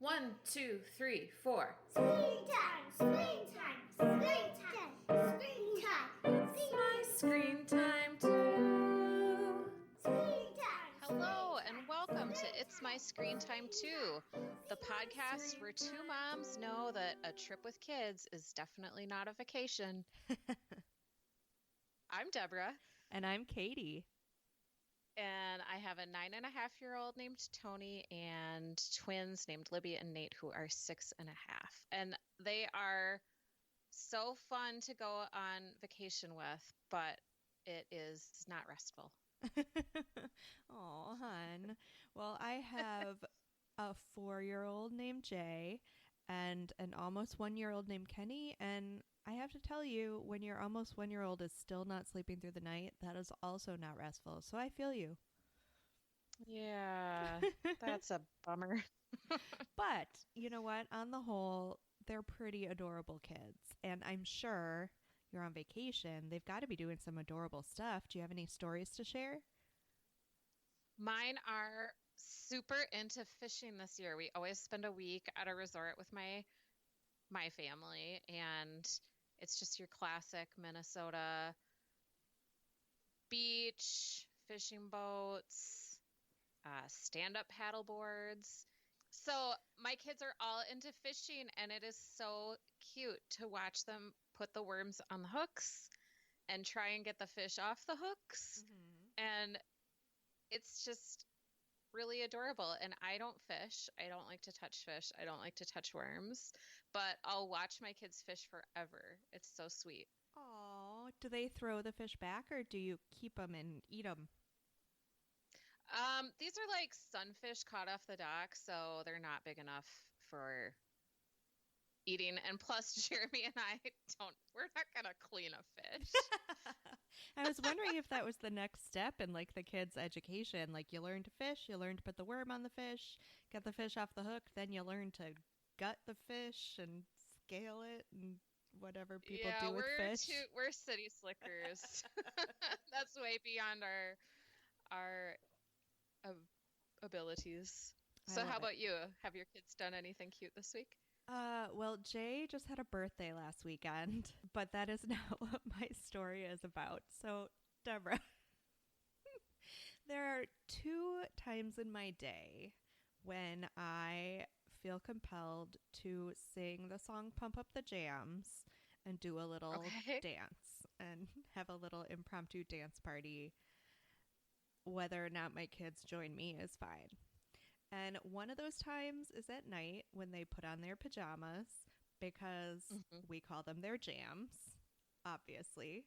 1, 2, 3, 4. Screen time, screen time, screen time, screen time. It's my screen time too. Screen time. Hello and welcome to It's My Screen Time Too, the podcast where two moms know that a trip with kids is definitely not a vacation. I'm Deborah, And I'm Katie. and I have a 9.5-year-old named Tony and twins named Libby and Nate who are 6.5. And they are so fun to go on vacation with, but it is not restful. Oh, hun. Well, I have a 4-year-old named Jay and an almost 1-year-old named Kenny. And I have to tell you, when your almost 1-year-old is still not sleeping through the night, that is also not restful. So I feel you. Yeah, that's a bummer. But you know what? On the whole, they're pretty adorable kids. And I'm sure you're on vacation. They've got to be doing some adorable stuff. Do you have any stories to share? Mine are super into fishing this year. We always spend a week at a resort with my family, and it's just your classic Minnesota beach, fishing boats, stand-up paddle boards. So my kids are all into fishing, and it is so cute to watch them put the worms on the hooks and try and get the fish off the hooks. And it's just really adorable. And I don't fish. I don't like to touch fish. I don't like to touch worms, but I'll watch my kids fish forever. It's so sweet. Oh, do they throw the fish back or do you keep them and eat them? These are like sunfish caught off the dock, so they're not big enough for eating. And plus, Jeremy and I we're not gonna clean a fish. I was wondering if that was the next step in like the kids' education. Like you learn to fish, you learn to put the worm on the fish, get the fish off the hook, then you learn to gut the fish and scale it and whatever people Yeah, do with fish. we're city slickers. That's way beyond our abilities. I So love how it. about you? Have your kids done anything cute this week? Well, Jay just had a birthday last weekend, but that is not what my story is about. So, Deborah, there are 2 times in my day when I feel compelled to sing the song Pump Up the Jams and do a little Okay. dance and have a little impromptu dance party. Whether or not my kids join me is fine. And one of those times is at night when they put on their pajamas because we call them their jams, obviously.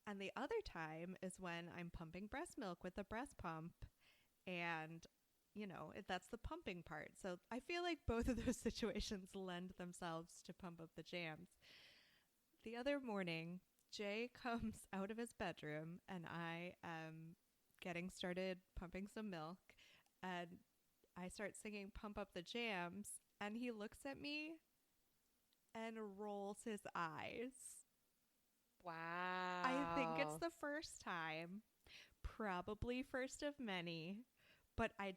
And the other time is when I'm pumping breast milk with the breast pump. And, that's the pumping part. So I feel like both of those situations lend themselves to pump up the jams. The other morning, Jay comes out of his bedroom and I am getting started pumping some milk. And I start singing Pump Up the Jams, and he looks at me and rolls his eyes. Wow. I think it's the first time, probably first of many, but I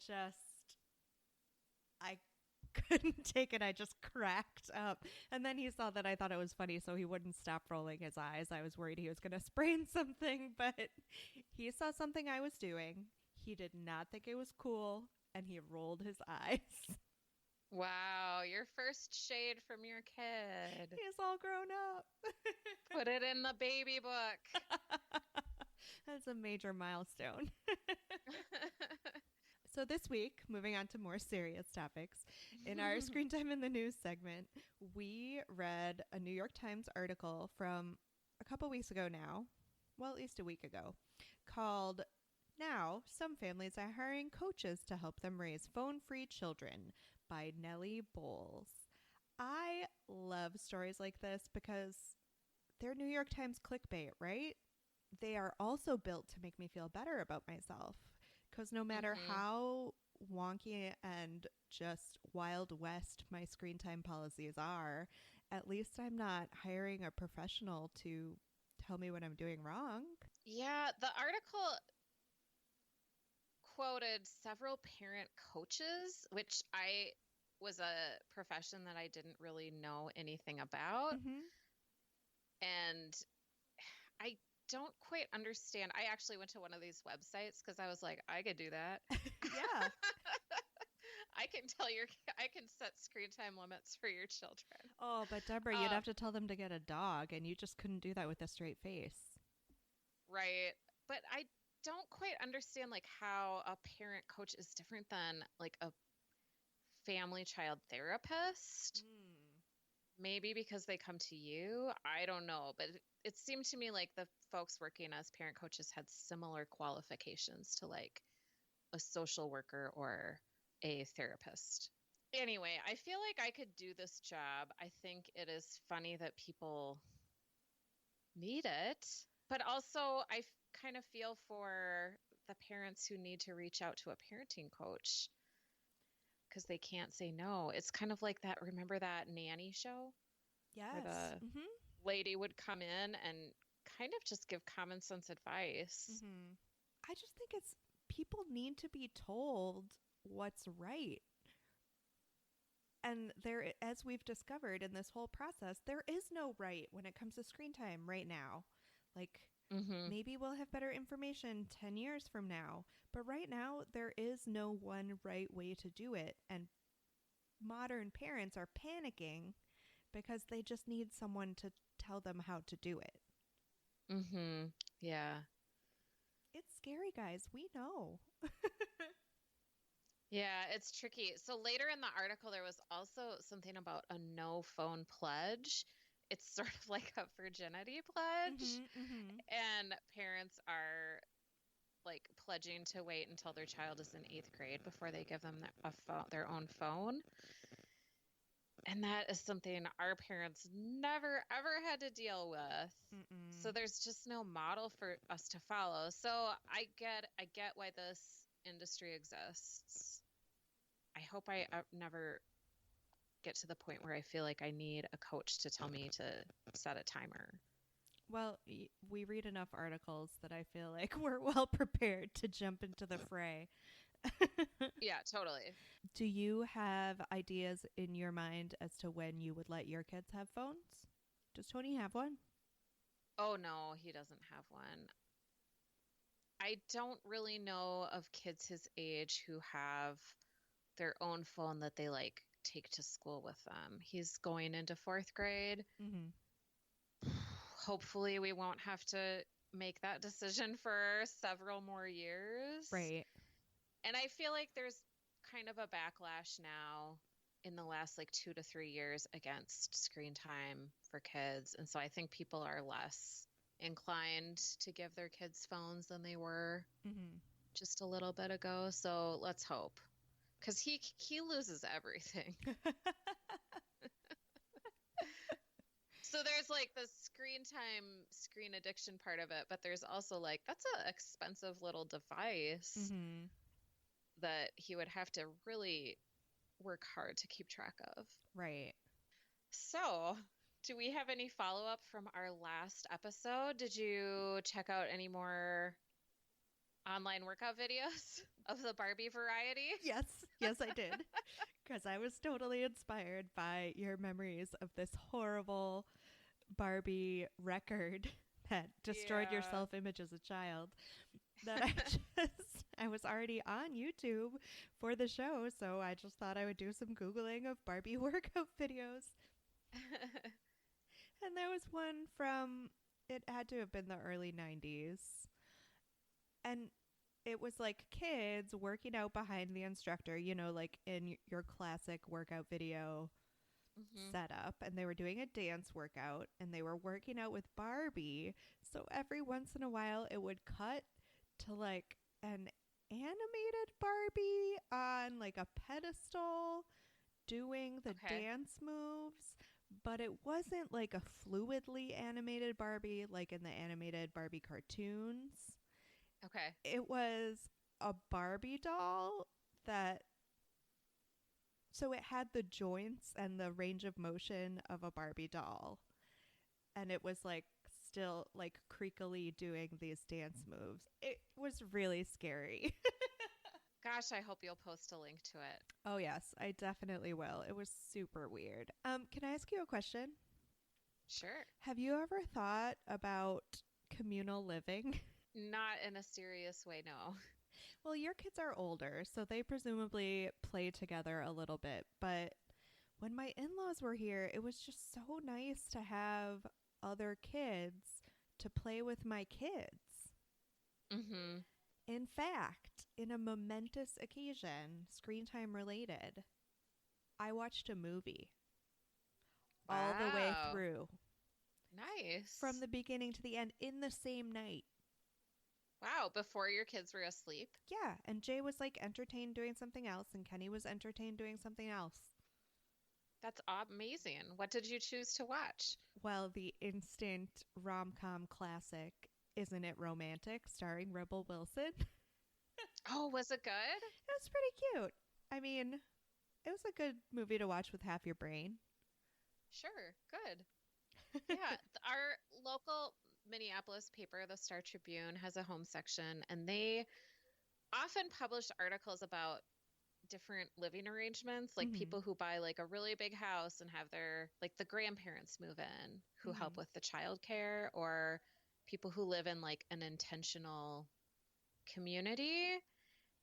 couldn't take it. I just cracked up. And then he saw that I thought it was funny, so he wouldn't stop rolling his eyes. I was worried he was going to sprain something, but he saw something I was doing. He did not think it was cool. And he rolled his eyes. Wow, your first shade from your kid. He's all grown up. Put it in the baby book. That's a major milestone. So this week, moving on to more serious topics, in our Screen Time in the News segment, we read a New York Times article from a couple weeks ago now, well, at least a week ago, called Now, Some Families Are Hiring Coaches to Help Them Raise Phone-Free Children by Nellie Bowles. I love stories like this because they're New York Times clickbait, right? They are also built to make me feel better about myself because no matter how wonky and just Wild West my screen time policies are, at least I'm not hiring a professional to tell me what I'm doing wrong. Yeah, the article quoted several parent coaches, which I was a profession that I didn't really know anything about. Mm-hmm. And I don't quite understand. I actually went to one of these websites because I was like, I could do that. Yeah. I can set screen time limits for your children. Oh, but Deborah, you'd Um, have to tell them to get a dog, and you just couldn't do that with a straight face. right. But I don't quite understand like how a parent coach is different than like a family child therapist. Maybe because they come to you. I don't know. But it seemed to me like the folks working as parent coaches had similar qualifications to like a social worker or a therapist. Anyway, I feel like I could do this job. I think it is funny that people need it, but also kind of feel for the parents who need to reach out to a parenting coach because they can't say no. It's kind of like that. Remember that nanny show where Yes. the Mm-hmm. lady would come in and kind of just give common sense advice? Mm-hmm. I just think it's people need to be told what's right. And there, as we've discovered in this whole process, there is no right when it comes to screen time right now. Like, Mm-hmm. maybe we'll have better information 10 years from now. But right now, there is no one right way to do it. And modern parents are panicking because they just need someone to tell them how to do it. Mm-hmm. Yeah. It's scary, guys. We know. Yeah, it's tricky. So later in the article, there was also something about a no phone pledge. It's sort of like a virginity pledge. Mm-hmm, mm-hmm. And parents are like pledging to wait until their child is in eighth grade before they give them their own phone. And that is something our parents never, ever had to deal with. So Mm-mm. there's just no model for us to follow. So I get why this industry exists. I hope I never get to the point where I feel like I need a coach to tell me to set a timer. Well, we read enough articles that I feel like we're well prepared to jump into the fray. Yeah, totally. Do you have ideas in your mind as to when you would let your kids have phones? Does Tony have one? Oh no, he doesn't have one. I don't really know of kids his age who have their own phone that they like take to school with them. He's going into fourth grade. Mm-hmm. Hopefully, we won't have to make that decision for several more years. Right. And I feel like there's kind of a backlash now in the last like 2 to 3 years against screen time for kids. And so I think people are less inclined to give their kids phones than they were Mm-hmm. just a little bit ago. So let's hope. Because he loses everything. So there's like the screen time, screen addiction part of it, but there's also like that's an expensive little device Mm-hmm. that he would have to really work hard to keep track of. Right. So, do we have any follow-up from our last episode? Did you check out any more online workout videos of the Barbie variety? Yes. Yes, I did. Because I was totally inspired by your memories of this horrible Barbie record that destroyed your Yeah. self-image as a child. That I was already on YouTube for the show, so I just thought I would do some Googling of Barbie workout videos. And there was one from, it had to have been the early 90s. And it was like kids working out behind the instructor, you know, like in your classic workout video Mhm. setup. And they were doing a dance workout and they were working out with Barbie. So every once in a while it would cut to like an animated Barbie on like a pedestal doing the Okay. dance moves, but it wasn't like a fluidly animated Barbie like in the animated Barbie cartoons. Okay. It was a Barbie doll that, so it had the joints and the range of motion of a Barbie doll, and it was like still like creakily doing these dance moves. It was really scary. Gosh, I hope you'll post a link to it. Oh, yes, I definitely will. It was super weird. Can I ask you a question? Sure. Have you ever thought about communal living? Not in a serious way, no. Well, your kids are older, so they presumably play together a little bit. But when my in laws were here, it was just so nice to have other kids to play with my kids. Mm-hmm. In fact, in a momentous occasion, screen time related, I watched a movie all the way Wow. through Nice. from the beginning to the end in the same night. Wow, before your kids were asleep? Yeah, and Jay was like entertained doing something else, and Kenny was entertained doing something else. That's amazing. What did you choose to watch? Well, the instant rom com classic, Isn't It Romantic, starring Rebel Wilson. Oh, was it good? It was pretty cute. I mean, it was a good movie to watch with half your brain. Sure, good. Yeah, our local Minneapolis paper, the Star Tribune, has a home section, and they often publish articles about different living arrangements, like Mhm. people who buy like a really big house and have their like the grandparents move in who help Mhm. with the childcare, or people who live in like an intentional community.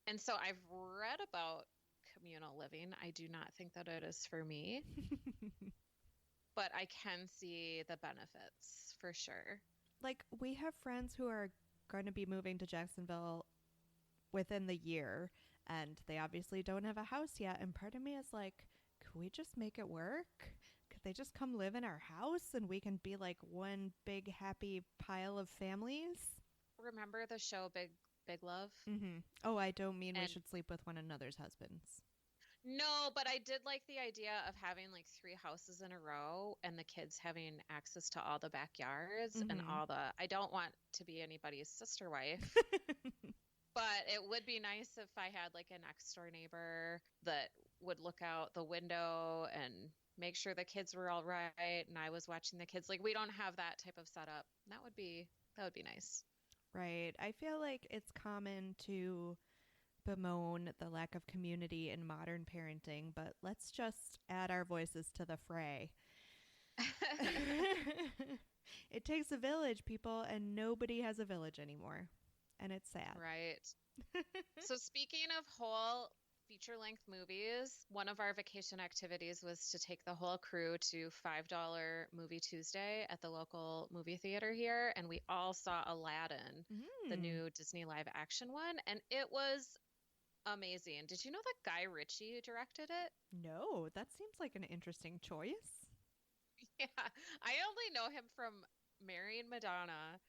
And so I've read about communal living. I do not think that it is for me, but I can see the benefits for sure. Like, we have friends who are going to be moving to Jacksonville within the year, and they obviously don't have a house yet. And part of me is like, could we just make it work? Could they just come live in our house and we can be like one big happy pile of families? Remember the show Big Love? Mm-hmm. Oh, I don't mean we And should sleep with one another's husbands. no, but I did like the idea of having like three houses in a row and the kids having access to all the backyards and Mm-hmm. all the. I don't want to be anybody's sister wife, but it would be nice if I had like a next door neighbor that would look out the window and make sure the kids were all right and I was watching the kids. Like we don't have that type of setup. That would be nice. Right. I feel like it's common to bemoan the lack of community in modern parenting, but let's just add our voices to the fray. It takes a village, people, and nobody has a village anymore. And it's sad. Right. So speaking of whole feature-length movies, one of our vacation activities was to take the whole crew to $5 Movie Tuesday at the local movie theater here, and we all saw Aladdin, the Mm. new Disney live action one, and it was amazing. Did you know that Guy Ritchie directed it? No, that seems like an interesting choice. Yeah, I only know him from Marrying Madonna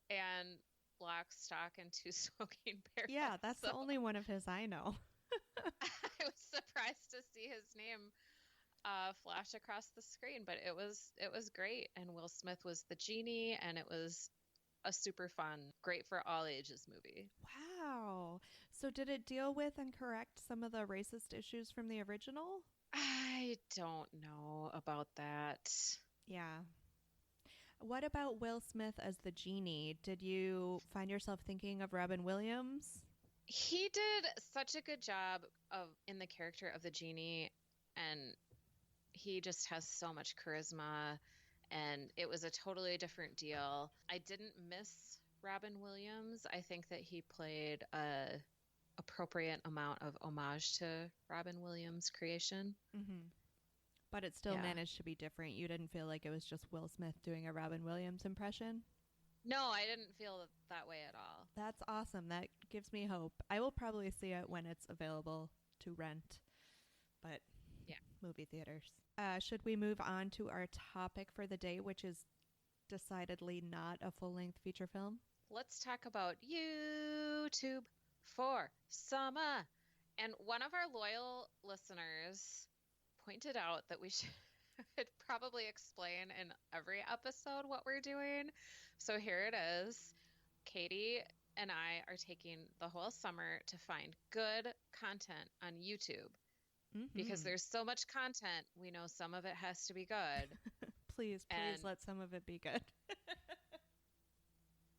and Lock, Stock, and Two Smoking Barrels. Yeah, that's So the only one of his I know. I was surprised to see his name flash across the screen, but it was great. And Will Smith was the genie, and it was a super fun, great for all ages movie. Wow. So did it deal with and correct some of the racist issues from the original? I don't know about that. Yeah. What about Will Smith as the genie? Did you find yourself thinking of Robin Williams? He did such a good job of in the character of the genie, and he just has so much charisma, and it was a totally different deal. I didn't miss Robin Williams. I think that he played a appropriate amount of homage to Robin Williams' creation. Mm-hmm. But it still Yeah. managed to be different. You didn't feel like it was just Will Smith doing a Robin Williams impression? No, I didn't feel that way at all. That's awesome. That gives me hope. I will probably see it when it's available to rent. But Yeah. movie theaters. Should we move on to our topic for the day, which is decidedly not a full-length feature film? Let's talk about YouTube for summer. And one of our loyal listeners pointed out that we should probably explain in every episode what we're doing. So here it is. Katie and I are taking the whole summer to find good content on YouTube because Mhm. there's so much content. We know some of it has to be good. Please And let some of it be good.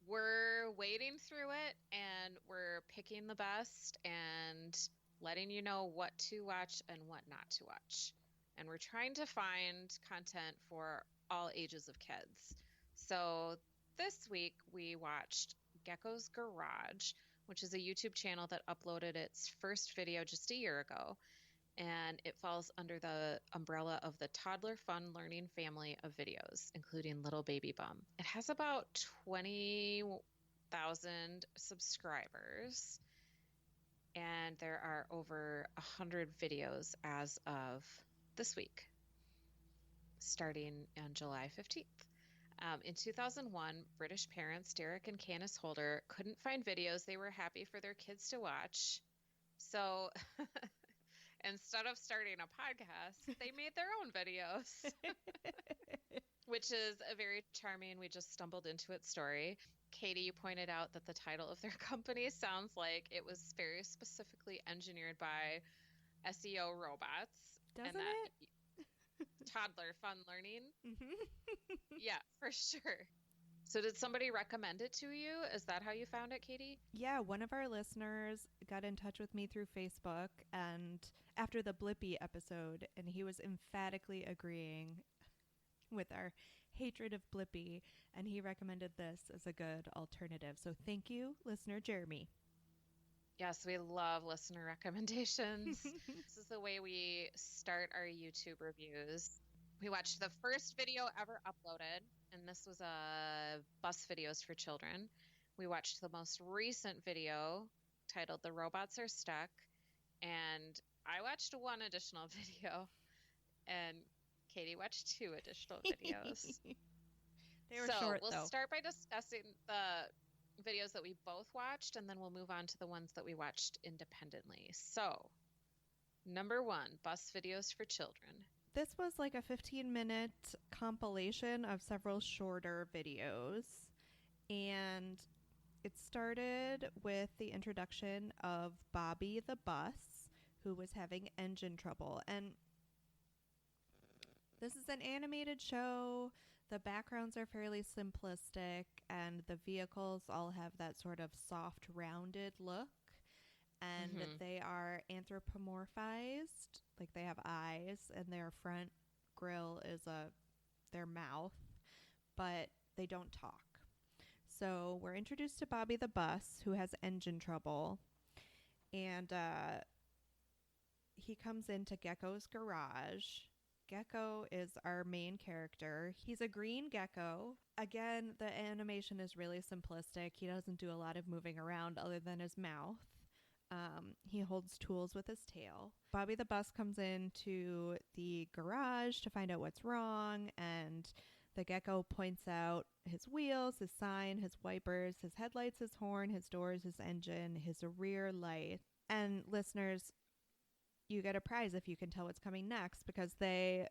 we're wading through it and we're picking the best, and letting you know what to watch and what not to watch. And we're trying to find content for all ages of kids. So this week we watched Gecko's Garage, which is a YouTube channel that uploaded its first video just a year ago. And it falls under the umbrella of the Toddler Fun Learning family of videos, including Little Baby Bum. It has about 20,000 subscribers, and there are over 100 videos as of this week, starting on July 15th. In 2001, British parents Derek and Candace Holder couldn't find videos they were happy for their kids to watch. So instead of starting a podcast, they made their own videos, which is a very charming, we just stumbled into it story. Katie, you pointed out that the title of their company sounds like it was very specifically engineered by SEO robots. Doesn't and that it? Toddler Fun Learning. Mm-hmm. Yeah, for sure. So did somebody recommend it to you? Is that how you found it, Katie? Yeah, one of our listeners got in touch with me through Facebook and after the Blippi episode, and he was emphatically agreeing with our hatred of Blippi, and he recommended this as a good alternative. So thank you, listener Jeremy. Yes, we love listener recommendations. This is the way we start our YouTube reviews. We watched the first video ever uploaded, and this was bus videos for children. We watched the most recent video titled The Robots Are Stuck, and I watched one additional video, and Katie watched 2 additional videos. They were short, we'll though. start by discussing the videos that we both watched, and then we'll move on to the ones that we watched independently. So, number 1, bus videos for children. This was like a 15-minute compilation of several shorter videos, and it started with the introduction of Bobby the bus, who was having engine trouble. And this is an animated show. The backgrounds are fairly simplistic, and the vehicles all have that sort of soft, rounded look. And they are anthropomorphized, like they have eyes, and their front grill is their mouth, but they don't talk. So we're introduced to Bobby the bus, who has engine trouble, and he comes into Gecko's garage. Gecko is our main character. He's a green gecko. Again, the animation is really simplistic. He doesn't do a lot of moving around other than his mouth. He holds tools with his tail. Bobby the bus comes into the garage to find out what's wrong, and the gecko points out his wheels, his sign, his wipers, his headlights, his horn, his doors, his engine, his rear light. And listeners, you get a prize if you can tell what's coming next, because they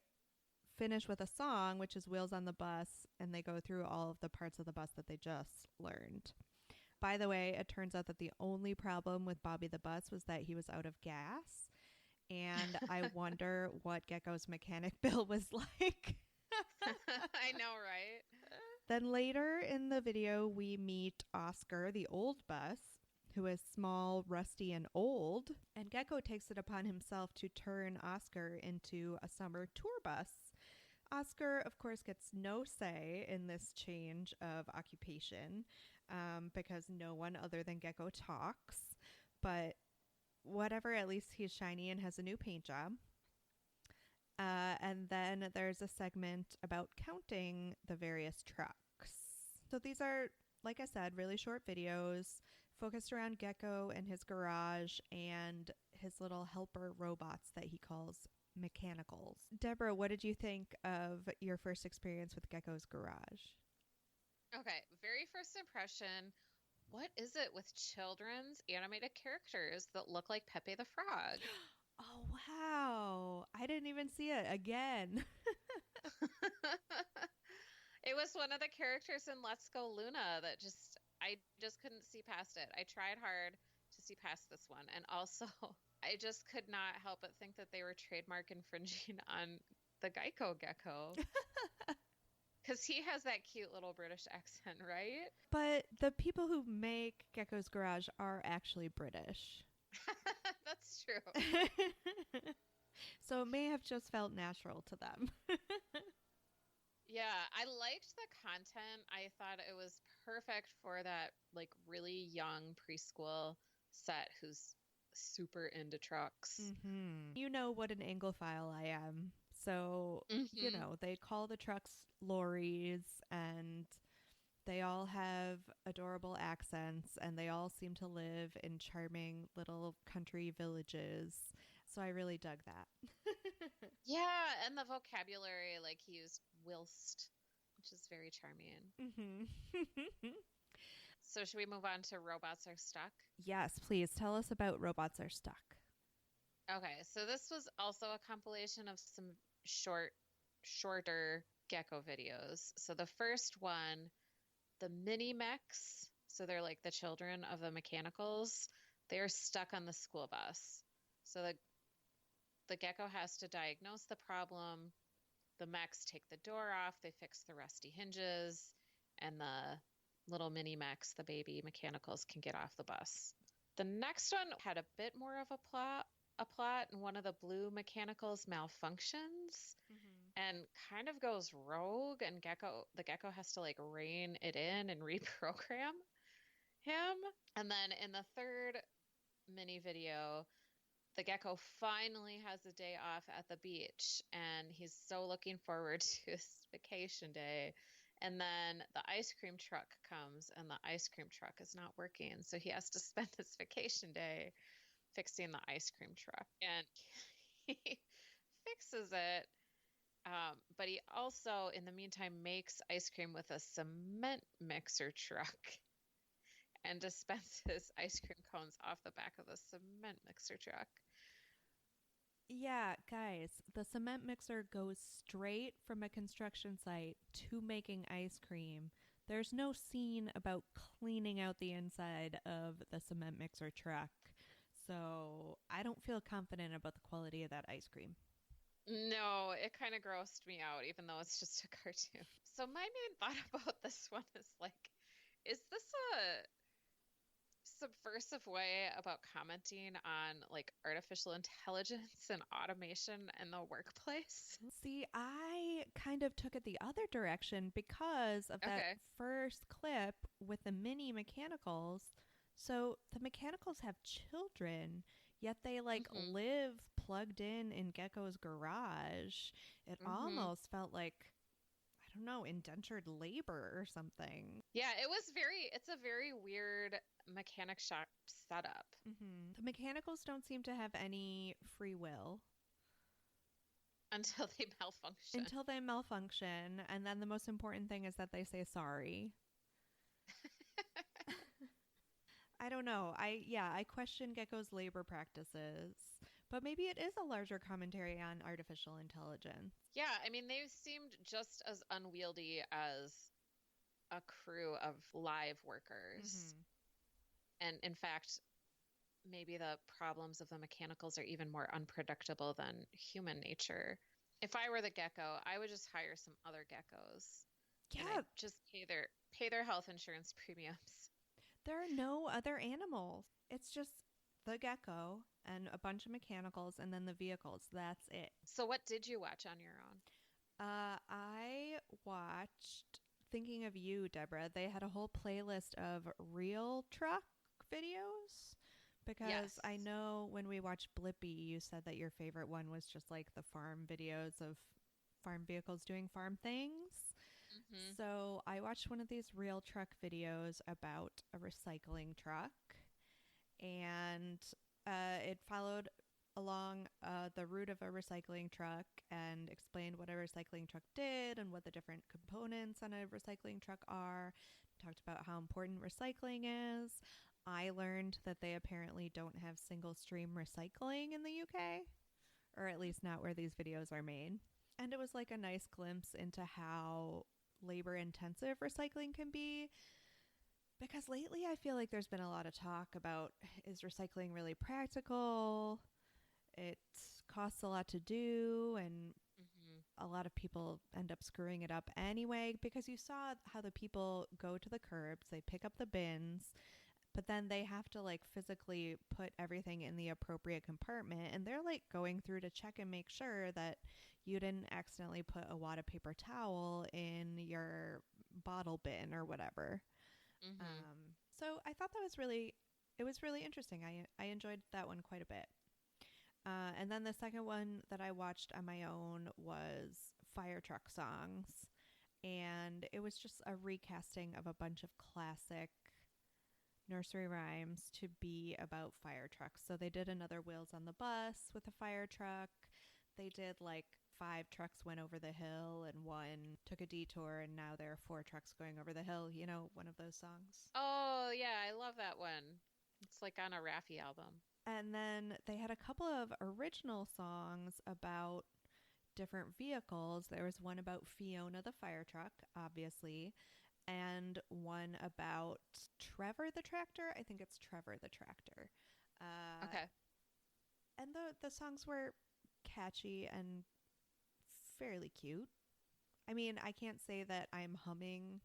finish with a song, which is Wheels on the Bus, and they go through all of the parts of the bus that they just learned. By the way, it turns out that the only problem with Bobby the bus was that he was out of gas, and I wonder what Gecko's mechanic bill was like. I know, right? Then later in the video, we meet Oscar, the old bus, who is small, rusty, and old, and Gecko takes it upon himself to turn Oscar into a summer tour bus. Oscar, of course, gets no say in this change of occupation because no one other than Gecko talks, but whatever, at least he's shiny and has a new paint job. And then there's a segment about counting the various trucks. So these are, like I said, really short videos focused around Gecko and his garage and his little helper robots that he calls mechanicals. Deborah, what did you think of your first experience with Gecko's garage? Okay, very first impression. What is it with children's animated characters that look like Pepe the Frog? Oh, wow. I didn't even see it again. It was one of the characters in Let's Go Luna that I just couldn't see past it. I tried hard to see past this one. And also, I just could not help but think that they were trademark infringing on the Gecko gecko. Because he has that cute little British accent, right? But the people who make Gecko's Garage are actually British. That's true. So it may have just felt natural to them. Yeah, I liked the content. I thought it was perfect for that like really young preschool set who's super into trucks. You know what an Anglophile I am. So, Hmm. they call the trucks lorries and they all have adorable accents and they all seem to live in charming little country villages. So I really dug that. Yeah, and the vocabulary, like he used whilst, which is very charming. hmm So should we move on to robots are stuck? Yes, please tell us about Robots Are Stuck. Okay, so this was also a compilation of some shorter Gecko videos. So the first one, the mini mechs, so they're like the children of the mechanicals, they're stuck on the school bus. So the Gecko has to diagnose the problem. The mechs take the door off, they fix the rusty hinges, and the little mini mechs, the baby mechanicals, can get off the bus. The next one had a bit more of a plot, and one of the blue mechanicals malfunctions and kind of goes rogue, and the Gecko has to like rein it in and reprogram him. And then in the third mini video, the Gecko finally has a day off at the beach and he's so looking forward to his vacation day. And then the ice cream truck comes and the ice cream truck is not working. So he has to spend his vacation day fixing the ice cream truck. And he fixes it. But he also, in the meantime, makes ice cream with a cement mixer truck and dispenses ice cream cones off the back of the cement mixer truck. Yeah, guys, the cement mixer goes straight from a construction site to making ice cream. There's no scene about cleaning out the inside of the cement mixer truck. So I don't feel confident about the quality of that ice cream. No, it kind of grossed me out, even though it's just a cartoon. So my main thought about this one is like, is this a subversive way about commenting on like artificial intelligence and automation in the workplace? See, I kind of took it the other direction because of that Okay. first clip with the mini mechanicals. So the mechanicals have children, yet they like Hmm. live plugged in Gecko's garage. It Hmm. almost felt like, I don't know, indentured labor or something. Yeah, it's a very weird mechanic shop setup. The mechanicals don't seem to have any free will Until they malfunction. until they malfunction. And then the most important thing is that they say sorry. I don't know. I question Gecko's labor practices, but maybe it is a larger commentary on artificial intelligence. Yeah, I mean, they seemed just as unwieldy as a crew of live workers. And in fact, maybe the problems of the mechanicals are even more unpredictable than human nature. If I were the Gecko, I would just hire some other geckos and Yeah, I'd just pay their health insurance premiums. there are no other animals. It's just the gecko and a bunch of mechanicals and then the vehicles. That's it. So what did you watch on your own? I watched Thinking of You, Deborah. They had a whole playlist of real truck videos because Yes. I know when we watched Blippy, you said that your favorite one was just like the farm videos of farm vehicles doing farm things. Hmm. So I watched one of these real truck videos about a recycling truck, and it followed along the route of a recycling truck and explained what a recycling truck did and what the different components on a recycling truck are. Talked about how important recycling is. I learned that they apparently don't have single stream recycling in the UK, or at least not where these videos are made. And it was like a nice glimpse into how labor intensive recycling can be. Because lately I feel like there's been a lot of talk about, is recycling really practical? It costs a lot to do, and Hmm. a lot of people end up screwing it up anyway. Because you saw how the people go to the curbs, they pick up the bins, but then they have to like physically put everything in the appropriate compartment, and they're like going through to check and make sure that you didn't accidentally put a wad of paper towel in your bottle bin or whatever. So I thought it was really interesting. I enjoyed that one quite a bit. And then the second one that I watched on my own was Fire Truck Songs. And it was just a recasting of a bunch of classic nursery rhymes to be about fire trucks. So they did another Wheels on the Bus with a fire truck. They did like 5 trucks went over the hill and 1 took a detour, and now there are 4 trucks going over the hill. You know, one of those songs. Oh, yeah, I love that one. It's like on a Raffi album. And then they had a couple of original songs about different vehicles. There was one about Fiona the fire truck, obviously, and one about Trevor the tractor. I think it's Trevor the tractor. Okay. And the songs were catchy and fairly cute. I mean, I can't say that I'm humming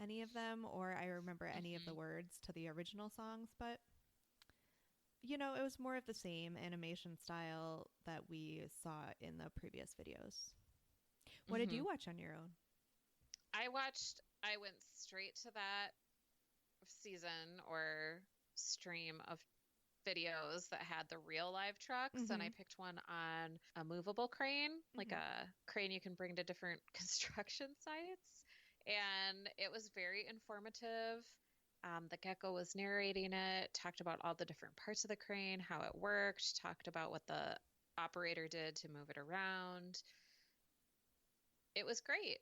any of them or I remember any of the words to the original songs, but you know, it was more of the same animation style that we saw in the previous videos. What did you watch on your own? I went straight to that season or stream of videos that had the real live trucks, and I picked one on a movable crane, like a crane you can bring to different construction sites. And it was very informative. The Gecko was narrating it, talked about all the different parts of the crane, how it worked, talked about what the operator did to move it around. It was great.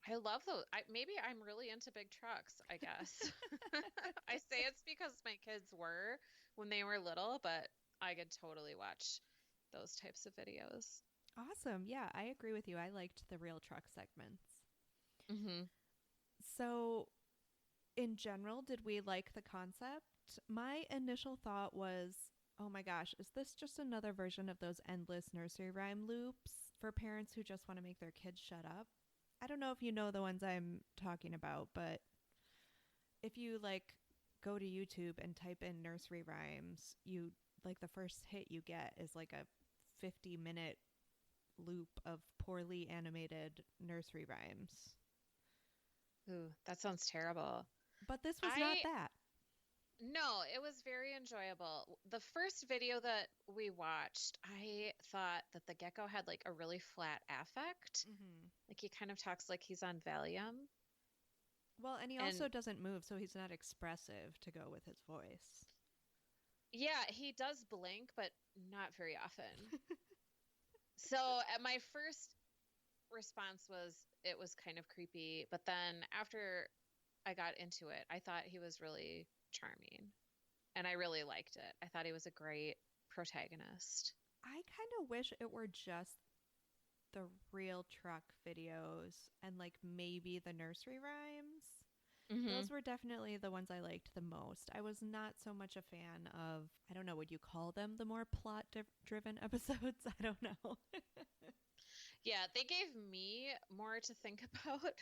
I love those. Maybe I'm really into big trucks, I guess. I say it's because my kids were when they were little, but I could totally watch those types of videos. Awesome. Yeah, I agree with you. I liked the real truck segments. So, in general, did we like the concept? My initial thought was, oh my gosh, is this just another version of those endless nursery rhyme loops for parents who just want to make their kids shut up? I don't know if you know the ones I'm talking about, but if you like go to YouTube and type in nursery rhymes, you like the first hit you get is like a 50-minute loop of poorly animated nursery rhymes. Ooh, that sounds terrible. But this was not that. No, it was very enjoyable. The first video that we watched, I thought that the Gecko had like a really flat affect. Like he kind of talks like he's on Valium. Well, and he also doesn't move, so he's not expressive to go with his voice. Yeah, he does blink, but not very often. So my first response was it was kind of creepy, but then after I got into it, I thought he was really charming, and I really liked it. I thought he was a great protagonist. I kind of wish it were just the real truck videos and like maybe the nursery rhymes. Those were definitely the ones I liked the most. I was not so much a fan of, I don't know, would you call them the more plot-driven episodes? I don't know. Yeah, they gave me more to think about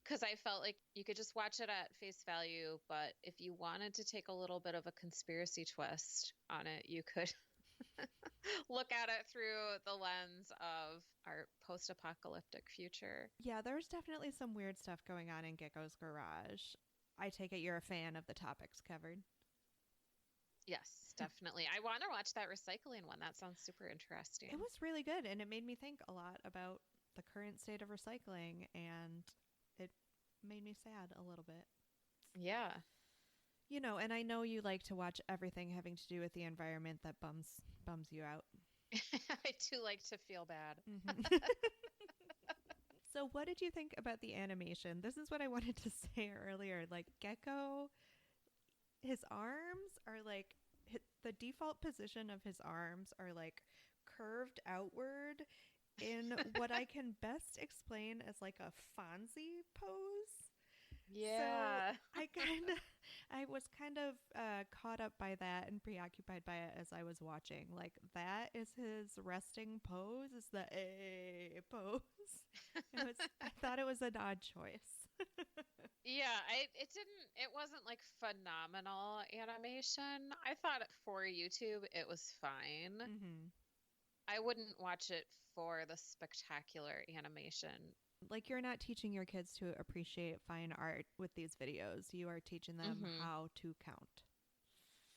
because I felt like you could just watch it at face value, but if you wanted to take a little bit of a conspiracy twist on it, you could look at it through the lens of our post-apocalyptic future. Yeah, there's definitely some weird stuff going on in Gecko's garage. I take it you're a fan of the topics covered. Yes, definitely. I want to watch that recycling one. That sounds super interesting. It was really good, and it made me think a lot about the current state of recycling, and it made me sad a little bit. Yeah. You know, and I know you like to watch everything having to do with the environment that bums you out. I do like to feel bad. So what did you think about the animation? This is what I wanted to say earlier. Like, Gecko, his arms are like, the default position of his arms are like curved outward in what I can best explain as like a Fonzie pose. Yeah. So I was kind of caught up by that and preoccupied by it as I was watching. Like, that is his resting pose, is the A pose. I thought it was an odd choice. Yeah, it wasn't like phenomenal animation. I thought for YouTube it was fine. Hmm. I wouldn't watch it for the spectacular animation. Like, you're not teaching your kids to appreciate fine art with these videos. You are teaching them Mm-hmm. how to count.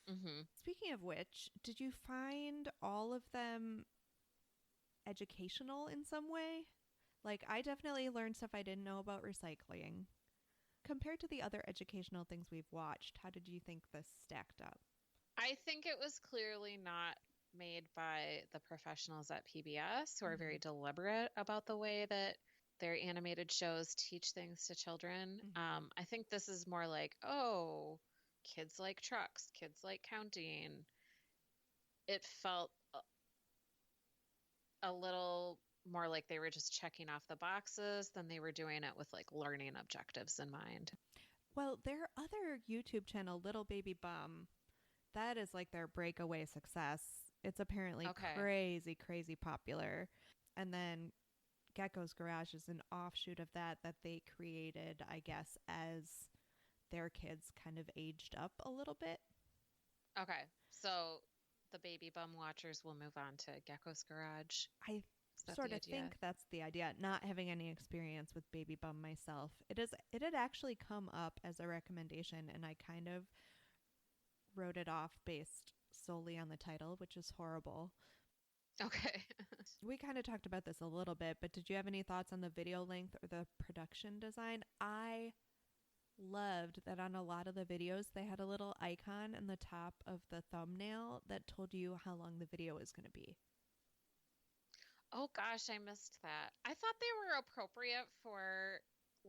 Mm-hmm. Speaking of which, did you find all of them educational in some way? Like, I definitely learned stuff I didn't know about recycling. Compared to the other educational things we've watched, how did you think this stacked up? I think it was clearly not made by the professionals at PBS who are very Hmm. deliberate about the way that their animated shows teach things to children. Hmm. I think this is more like, oh, kids like trucks, kids like counting. It felt a little more like they were just checking off the boxes than they were doing it with like learning objectives in mind. Well, their other YouTube channel, Little Baby Bum, that is like their breakaway success. It's apparently Okay. crazy, crazy popular. And then Gecko's Garage is an offshoot of that they created, I guess, as their kids kind of aged up a little bit. Okay. So the baby bum watchers will move on to Gecko's Garage. I Is that sort the of idea? think that's the idea, not having any experience with Baby Bum myself. It had actually come up as a recommendation and I kind of wrote it off based solely on the title, which is horrible. Okay. We kind of talked about this a little bit, but did you have any thoughts on the video length or the production design? I loved that on a lot of the videos they had a little icon in the top of the thumbnail that told you how long the video was going to be. Oh gosh, I missed that. I thought they were appropriate for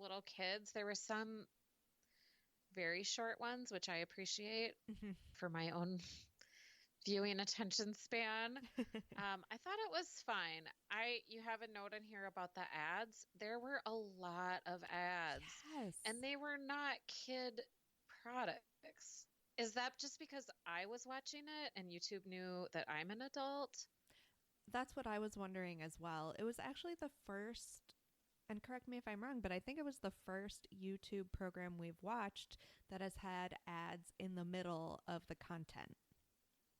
little kids. There were some very short ones, which I appreciate for my own viewing attention span. I thought it was fine. You have a note in here about the ads. There were a lot of ads, Yes. and they were not kid products. Is that just because I was watching it and YouTube knew that I'm an adult? That's what I was wondering as well. It was actually the first, and correct me if I'm wrong, but I think it was the first YouTube program we've watched that has had ads in the middle of the content.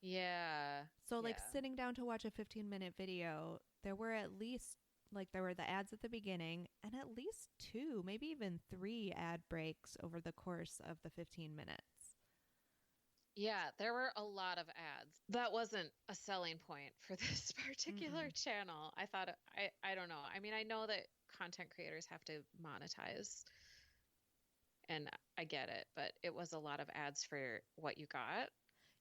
Yeah. So, like, Yeah. sitting down to watch a 15-minute video, there were at least, like, there were the ads at the beginning and at least two, maybe even three ad breaks over the course of the 15 minutes. Yeah, there were a lot of ads. That wasn't a selling point for this particular Mm-mm. channel. I don't know. I mean, I know that content creators have to monetize, and I get it, but it was a lot of ads for what you got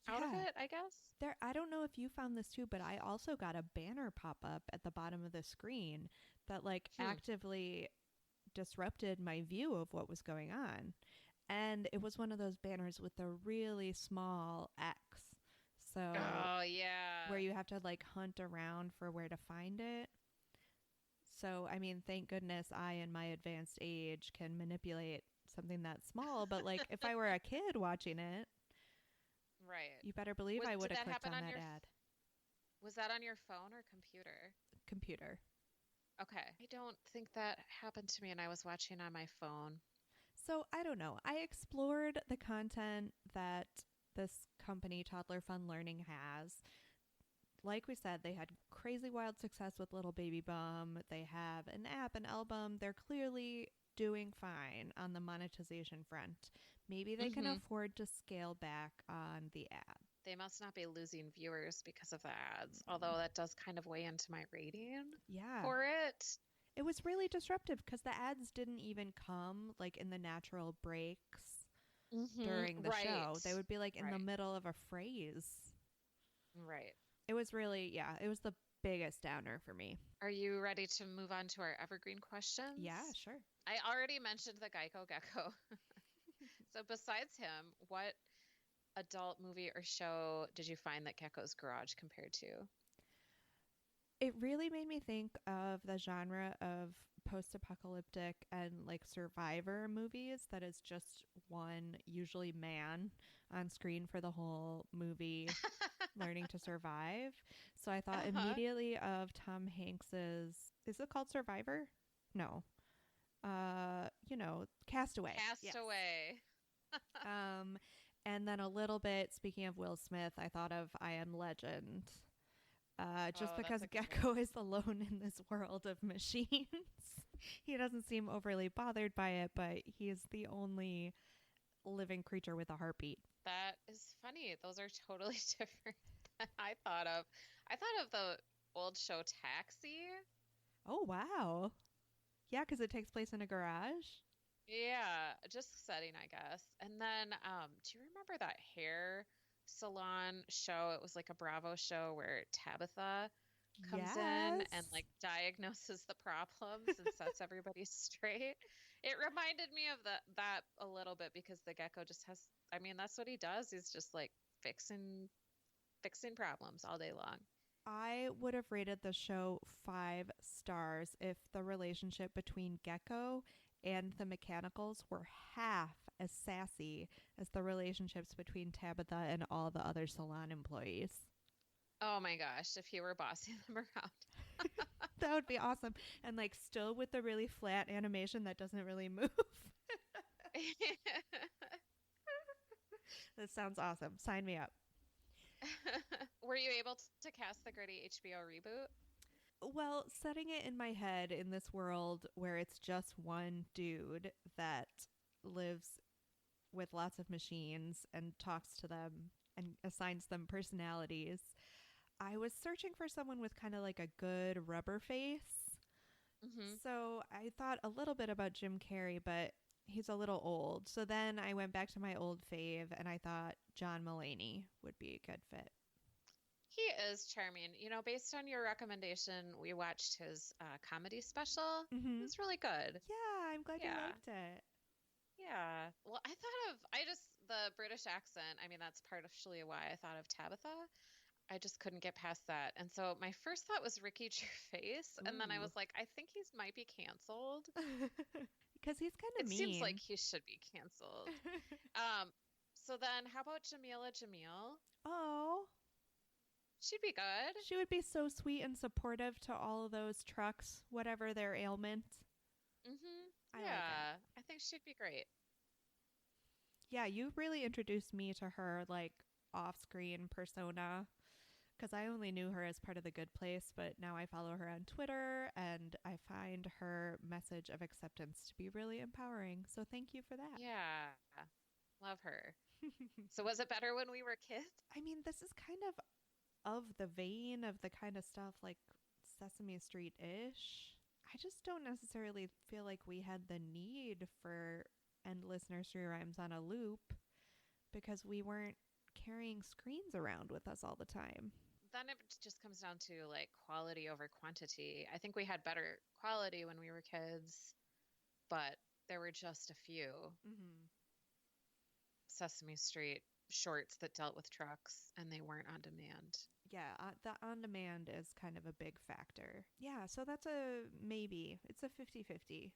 out of Yeah. it, I guess. I don't know if you found this too, but I also got a banner pop up at the bottom of the screen that like Hmm. actively disrupted my view of what was going on. And it was one of those banners with a really small X. So Oh, yeah. where you have to like hunt around for where to find it. So, I mean, thank goodness I, in my advanced age, can manipulate something that small. But like, if I were a kid watching it, Right. you better believe I would Did have that clicked happen on on that your ad. was that on your phone or computer? Computer. Okay. I don't think that happened to me and I was watching on my phone. So I don't know. I explored the content that this company, Toddler Fun Learning, has. Like we said, they had crazy wild success with Little Baby Bum. They have an app, an album. They're clearly doing fine on the monetization front. Maybe they can Hmm. afford to scale back on the ad. They must not be losing viewers because of the ads, although that does kind of weigh into my rating Yeah. for it. It was really disruptive because the ads didn't even come like in the natural breaks during the show. They would be like in the Right. middle of a phrase. Right. It was really, yeah, it was the biggest downer for me. Are you ready to move on to our evergreen questions? Yeah, sure. I already mentioned the Gecko. So besides him, what adult movie or show did you find that Gecko's Garage compared to? It really made me think of the genre of post apocalyptic and like survivor movies that is just one, usually man, on screen for the whole movie learning to survive. So I thought Uh-huh. immediately of Tom Hanks's, is it called Survivor? No. Castaway. Yes. Castaway. And then a little bit, speaking of Will Smith, I thought of I Am Legend. Just Oh, that's because a good Gecko one. is alone in this world of machines. He doesn't seem overly bothered by it, but he is the only living creature with a heartbeat. That is funny. Those are totally different than I thought of. I thought of the old show Taxi. Oh, wow. Yeah, because it takes place in a garage. Yeah, just setting, I guess. And then, do you remember that hair salon show? It was like a Bravo show where Tabitha comes in and Yes. like diagnoses the problems and sets everybody straight. It reminded me of that a little bit because the gecko just has, I mean, that's what he does. He's just like fixing problems all day long. I would have rated the show 5 stars if the relationship between Gecko and the mechanicals were half as sassy as the relationships between Tabitha and all the other salon employees. Oh my gosh, if he were bossing them around. That would be awesome. And like still with the really flat animation that doesn't really move. This sounds awesome. Sign me up. Were you able to cast the gritty HBO reboot? Well, setting it in my head in this world where it's just one dude that lives with lots of machines and talks to them and assigns them personalities, I was searching for someone with kind of like a good rubber face. Hmm. So I thought a little bit about Jim Carrey, but he's a little old. So then I went back to my old fave and I thought John Mulaney would be a good fit. He is charming. You know, based on your recommendation, we watched his comedy special. It Mm-hmm. was really good. Yeah, I'm glad you Yeah. liked it. Yeah. Well, the British accent, I mean, that's partially why I thought of Tabitha. I just couldn't get past that. And so my first thought was Ricky Gervais. And then I Ooh. was like, I think he's might be canceled. Because he's kind of It seems like mean. he should be canceled. Um, so then how about Jamila Jamil? Oh, She'd be good. she would be so sweet and supportive to all of those trucks, whatever their ailment. I like it. Yeah, I think she'd be great. Yeah, you really introduced me to her like off-screen persona because I only knew her as part of the Good Place, but now I follow her on Twitter and I find her message of acceptance to be really empowering. So thank you for that. Yeah, love her. So was it better when we were kids? I mean, this is kind of the vein of the kind of stuff like Sesame Street ish. I just don't necessarily feel like we had the need for endless nursery rhymes on a loop because we weren't carrying screens around with us all the time. Then it just comes down to like quality over quantity. I think we had better quality when we were kids, but there were just a few Mm-hmm. Sesame Street shorts that dealt with trucks and they weren't on demand. Yeah, the on demand is kind of a big factor. Yeah, so that's a maybe. It's a 50-50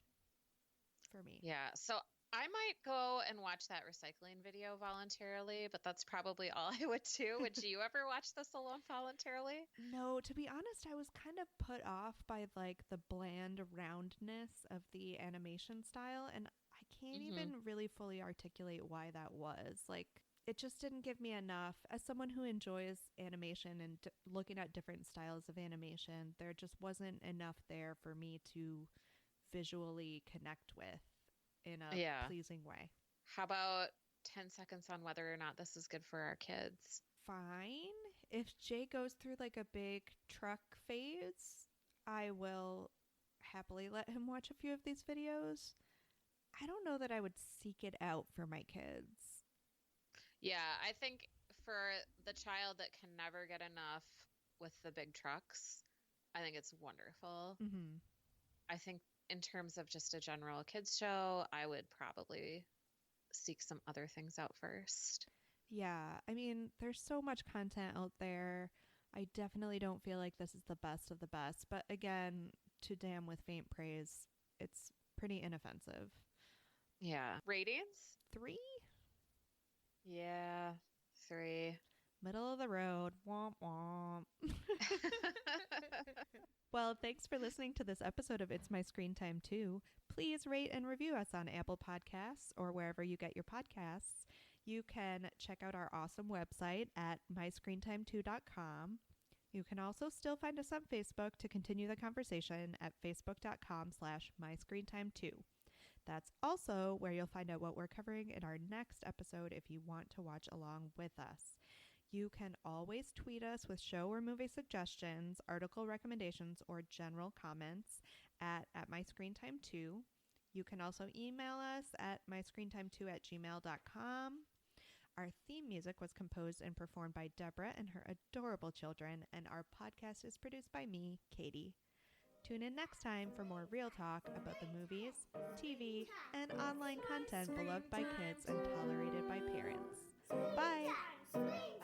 for me. Yeah, so I might go and watch that recycling video voluntarily, but that's probably all I would do. Would you ever watch this alone voluntarily? No, to be honest, I was kind of put off by like the bland roundness of the animation style, and I can't Hmm. even really fully articulate why that was. Like, it just didn't give me enough. As someone who enjoys animation and looking at different styles of animation, there just wasn't enough there for me to visually connect with in a Yeah. pleasing way. How about 10 seconds on whether or not this is good for our kids? Fine. If Jay goes through like a big truck phase, I will happily let him watch a few of these videos. I don't know that I would seek it out for my kids. Yeah, I think for the child that can never get enough with the big trucks, I think it's wonderful. Mm-hmm. I think in terms of just a general kids show, I would probably seek some other things out first. Yeah, I mean, there's so much content out there. I definitely don't feel like this is the best of the best, but again, to damn with faint praise, it's pretty inoffensive. Yeah. Ratings? 3? Yeah, 3. Middle of the road. Womp womp. Well, thanks for listening to this episode of It's My Screen Time Too. Please rate and review us on Apple Podcasts or wherever you get your podcasts. You can check out our awesome website at myscreentime2.com. You can also still find us on Facebook to continue the conversation at facebook.com/myscreentime2. That's also where you'll find out what we're covering in our next episode if you want to watch along with us. You can always tweet us with show or movie suggestions, article recommendations, or general comments at myscreentime2. You can also email us at myscreentime2@gmail.com. Our theme music was composed and performed by Deborah and her adorable children, and our podcast is produced by me, Katie. Tune in next time for more real talk about the movies, TV, and online content beloved by kids and tolerated by parents. Bye! Screen